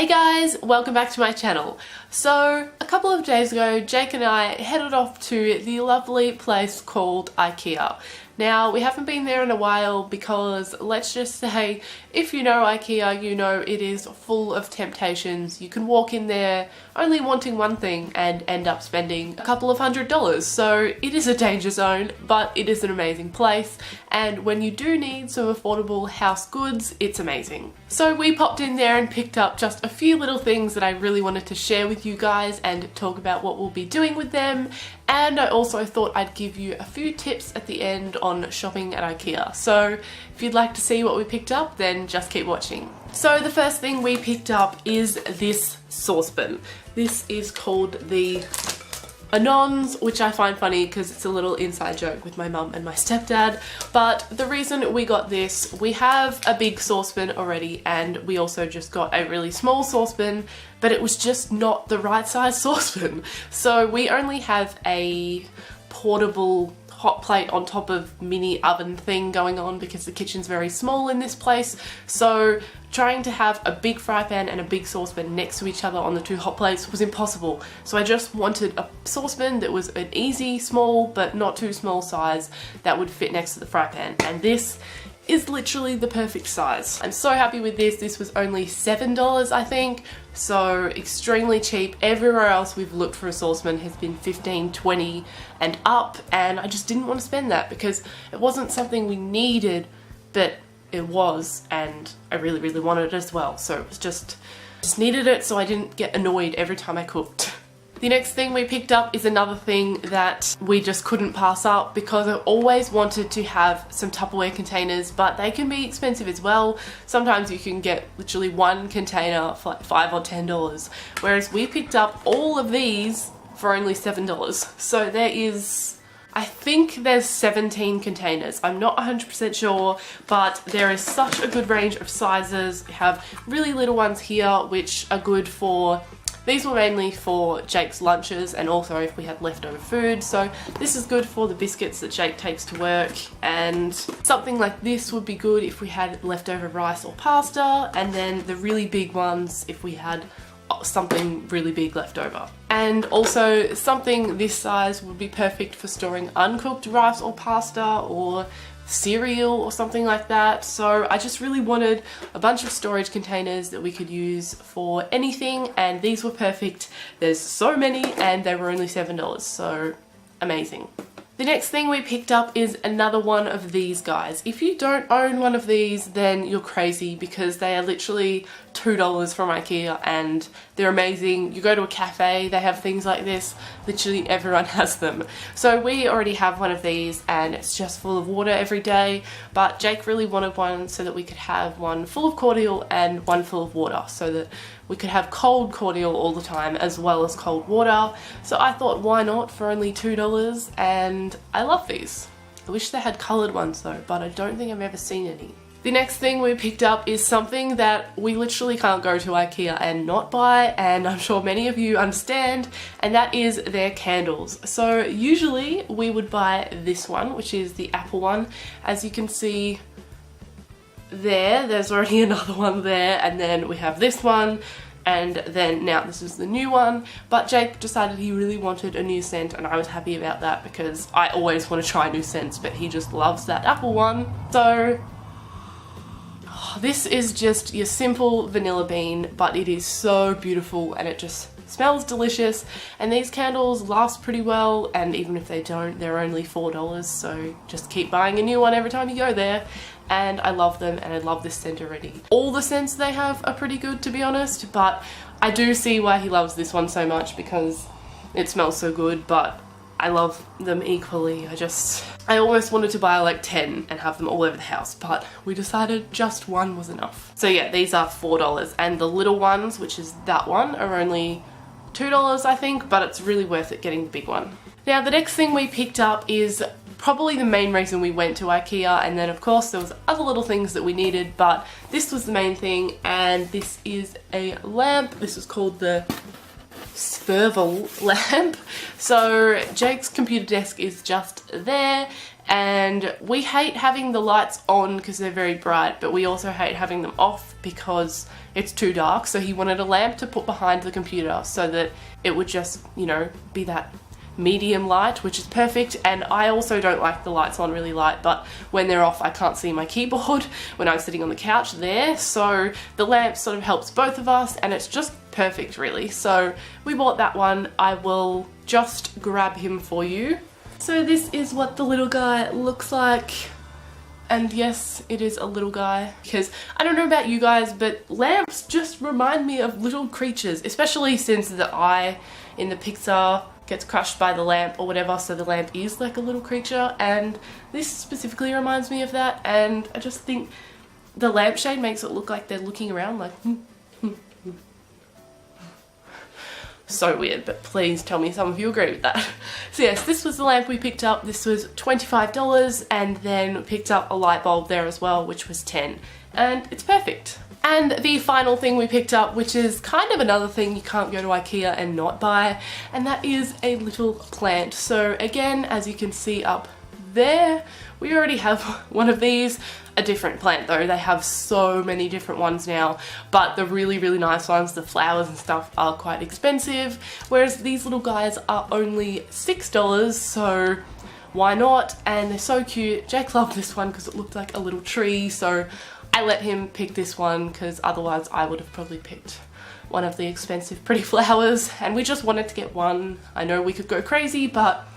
Hey guys, welcome back to my channel. So a couple of days ago, Jake and I headed off to the lovely place called IKEA. Now, we haven't been there in a while because, let's just say, if you know IKEA, you know it is full of temptations. You can walk in there only wanting one thing and end up spending a couple of $100s. So it is a danger zone, but it is an amazing place. And when you do need some affordable house goods, it's amazing. So we popped in there and picked up just a few little things that I really wanted to share with you guys and talk about what we'll be doing with them. And I also thought I'd give you a few tips at the end on shopping at IKEA. So if you'd like to see what we picked up, then just keep watching. So the first thing we picked up is this saucepan. This is called the Anons, which I find funny because it's a little inside joke with my mum and my stepdad. But the reason we got this, we have a big saucepan already, and we also just got a really small saucepan, but it was just not the right size saucepan. So we only have a portable hot plate on top of mini oven thing going on because the kitchen's very small in this place. So trying to have a big fry pan and a big saucepan next to each other on the two hot plates was impossible. So I just wanted a saucepan that was an easy, small, but not too small size that would fit next to the fry pan. And this is literally the perfect size. I'm so happy with this. This was only $7, I think. So extremely cheap. Everywhere else we've looked for a saucepan has been $15, $20 and up. And I just didn't want to spend that because it wasn't something we needed, but it was, and I really, really wanted it as well. So it was just needed it so I didn't get annoyed every time I cooked. The next thing we picked up is another thing that we just couldn't pass up because I always wanted to have some Tupperware containers, but they can be expensive as well. Sometimes you can get literally one container for like $5 or $10, whereas we picked up all of these for only $7. So there is, I think there's 17 containers. I'm not 100% sure, but there is such a good range of sizes. We have really little ones here, which are good for, these were mainly for Jake's lunches and also if we had leftover food. So this is good for the biscuits that Jake takes to work, and something like this would be good if we had leftover rice or pasta, and then the really big ones if we had something really big left over. And also something this size would be perfect for storing uncooked rice or pasta or cereal or something like that. So I just really wanted a bunch of storage containers that we could use for anything, and these were perfect. There's so many and they were only $7, so amazing. The next thing we picked up is another one of these guys. If you don't own one of these, then you're crazy because they are literally $2 from IKEA and they're amazing. You go to a cafe, they have things like this. Literally everyone has them. So we already have one of these and it's just full of water every day, but Jake really wanted one so that we could have one full of cordial and one full of water so that we could have cold cordial all the time as well as cold water. So I thought, why not, for only $2, and I love these. I wish they had coloured ones though, but I don't think I've ever seen any. The next thing we picked up is something that we literally can't go to IKEA and not buy, and I'm sure many of you understand, and that is their candles. So usually we would buy this one, which is the apple one. As you can see there's already another one there, and then we have this one, and then now this is the new one. But Jake decided he really wanted a new scent, and I was happy about that because I always want to try new scents, but he just loves that apple one. So this is just your simple vanilla bean, but it is so beautiful and it just smells delicious, and these candles last pretty well, and even if they don't, they're only $4, so just keep buying a new one every time you go there. And I love them, and I love this scent already. All the scents they have are pretty good, to be honest, but I do see why he loves this one so much because it smells so good, but I love them equally. I almost wanted to buy like 10 and have them all over the house, but we decided just one was enough. So yeah, these are $4, and the little ones, which is that one, are only $2, I think, but it's really worth it getting the big one. Now the next thing we picked up is probably the main reason we went to IKEA, and then of course there was other little things that we needed, but this was the main thing, and this is a lamp. This is called the swivel lamp. So Jake's computer desk is just there, and we hate having the lights on because they're very bright, but we also hate having them off because it's too dark, so he wanted a lamp to put behind the computer so that it would just, you know, be that medium light, which is perfect. And I also don't like the lights on really light, but when they're off I can't see my keyboard when I'm sitting on the couch there, so the lamp sort of helps both of us and it's just perfect really. So we bought that one. I will just grab him for you. So this is what the little guy looks like. And yes, it is a little guy, because I don't know about you guys, but lamps just remind me of little creatures, especially since the eye in the picture gets crushed by the lamp or whatever, so the lamp is like a little creature, and this specifically reminds me of that. And I just think the lampshade makes it look like they're looking around like so weird, but please tell me some of you agree with that. So yes, this was the lamp we picked up. This was $25, and then picked up a light bulb there as well, which was $10, and it's perfect. And the final thing we picked up, which is kind of another thing you can't go to IKEA and not buy, and that is a little plant. So again, as you can see up there, we already have one of these. A different plant though, they have so many different ones now, but the really nice ones, the flowers and stuff, are quite expensive, whereas these little guys are only $6, so why not? And they're so cute. Jake loved this one because it looked like a little tree, so I let him pick this one because otherwise I would have probably picked one of the expensive pretty flowers, and we just wanted to get one. I know we could go crazy, but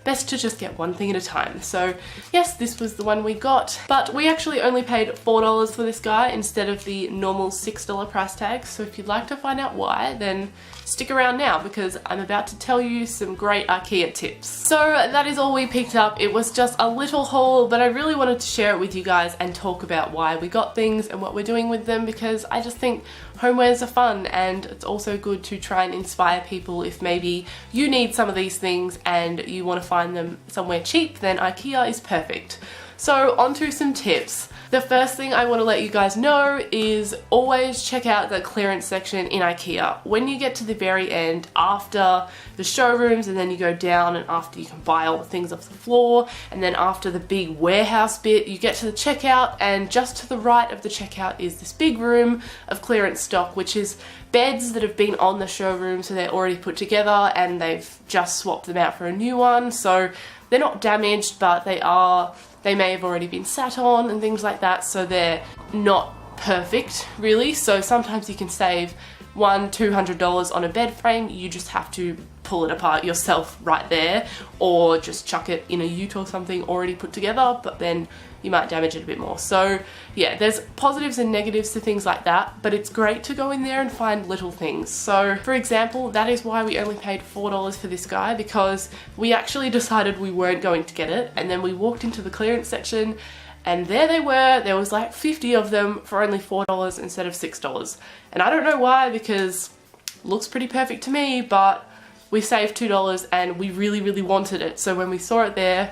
best to just get one thing at a time. So yes, this was the one we got, but we actually only paid $4 for this guy instead of the normal $6 price tag. So if you'd like to find out why, then stick around now, because I'm about to tell you some great IKEA tips. So that is all we picked up. It was just a little haul, but I really wanted to share it with you guys and talk about why we got things and what we're doing with them, because I just think homewares are fun, and it's also good to try and inspire people. If maybe you need some of these things and you want to find them somewhere cheap, then IKEA is perfect. So on to some tips. The first thing I want to let you guys know is always check out the clearance section in IKEA. When you get to the very end, after the showrooms, and then you go down and after you can buy all the things off the floor, and then after the big warehouse bit, you get to the checkout, and just to the right of the checkout is this big room of clearance stock, which is beds that have been on the showroom, so they're already put together and they've just swapped them out for a new one. So they're not damaged, but they may have already been sat on and things like that, so they're not perfect really. So sometimes you can save $100-200 on a bed frame. You just have to pull it apart yourself right there, or just chuck it in a ute or something already put together, but then you might damage it a bit more. So yeah, there's positives and negatives to things like that, but it's great to go in there and find little things. So for example, that is why we only paid $4 for this guy, because we actually decided we weren't going to get it, and then we walked into the clearance section and there they were. There was like 50 of them for only $4 instead of $6. And I don't know why, because it looks pretty perfect to me, but we saved $2 and we really wanted it. So when we saw it there,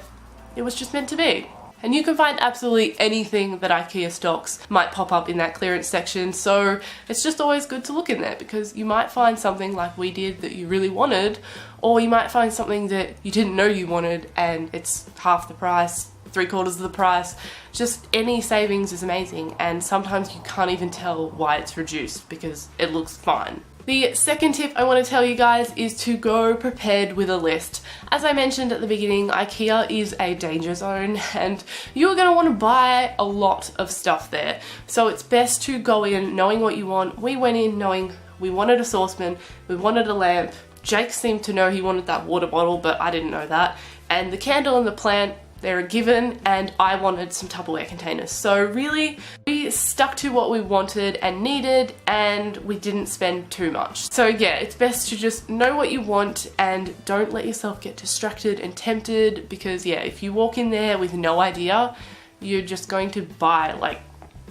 it was just meant to be. And you can find absolutely anything that IKEA stocks might pop up in that clearance section, so it's just always good to look in there, because you might find something like we did that you really wanted, or you might find something that you didn't know you wanted and it's half the price, 3/4 of the price. Just any savings is amazing, and sometimes you can't even tell why it's reduced because it looks fine. The second tip I want to tell you guys is to go prepared with a list. As I mentioned at the beginning, IKEA is a danger zone and you're going to want to buy a lot of stuff there. So it's best to go in knowing what you want. We went in knowing we wanted a saucepan, we wanted a lamp. Jake seemed to know he wanted that water bottle, but I didn't know that. And the candle and the plant, they're a given, and I wanted some Tupperware containers. So really, we stuck to what we wanted and needed, and we didn't spend too much. So yeah, it's best to just know what you want and don't let yourself get distracted and tempted, because yeah, if you walk in there with no idea, you're just going to buy like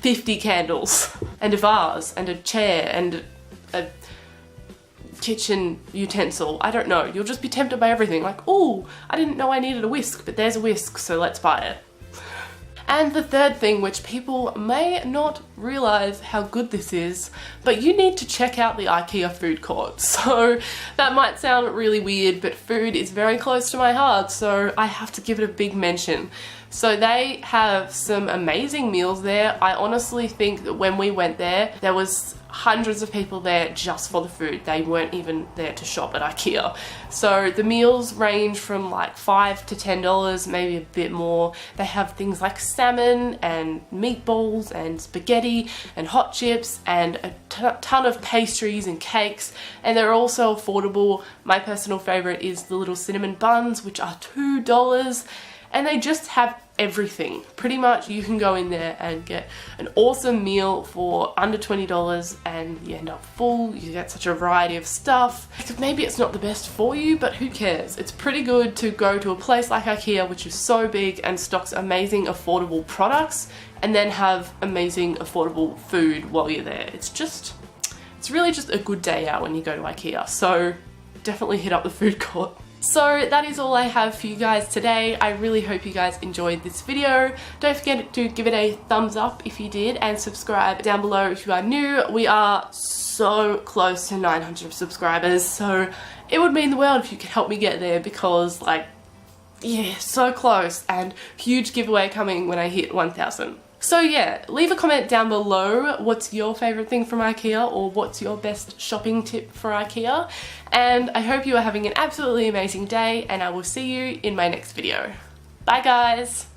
50 candles and a vase and a chair and a kitchen utensil. I don't know, you'll just be tempted by everything, like, oh, I didn't know I needed a whisk, but there's a whisk, so let's buy it. And the third thing, which people may not realize how good this is, but you need to check out the IKEA food court. So that might sound really weird, but food is very close to my heart, so I have to give it a big mention. So they have some amazing meals there. I honestly think that when we went there, there was hundreds of people there just for the food. They weren't even there to shop at IKEA. So the meals range from like $5 to $10, maybe a bit more. They have things like salmon and meatballs and spaghetti and hot chips and a ton of pastries and cakes, and they're also affordable. My personal favorite is the little cinnamon buns, which are $2, and they just have everything. Pretty much you can go in there and get an awesome meal for under $20 and you end up full. You get such a variety of stuff. Maybe it's not the best for you, but who cares? It's pretty good to go to a place like IKEA, which is so big and stocks amazing affordable products, and then have amazing affordable food while you're there. It's really just a good day out when you go to IKEA, so definitely hit up the food court. So that is all I have for you guys today. I really hope you guys enjoyed this video. Don't forget to give it a thumbs up if you did, and subscribe down below if you are new. We are so close to 900 subscribers, so it would mean the world if you could help me get there, because like, yeah, so close, and huge giveaway coming when I hit 1,000. So yeah, leave a comment down below what's your favourite thing from IKEA, or what's your best shopping tip for IKEA, and I hope you are having an absolutely amazing day, and I will see you in my next video. Bye guys!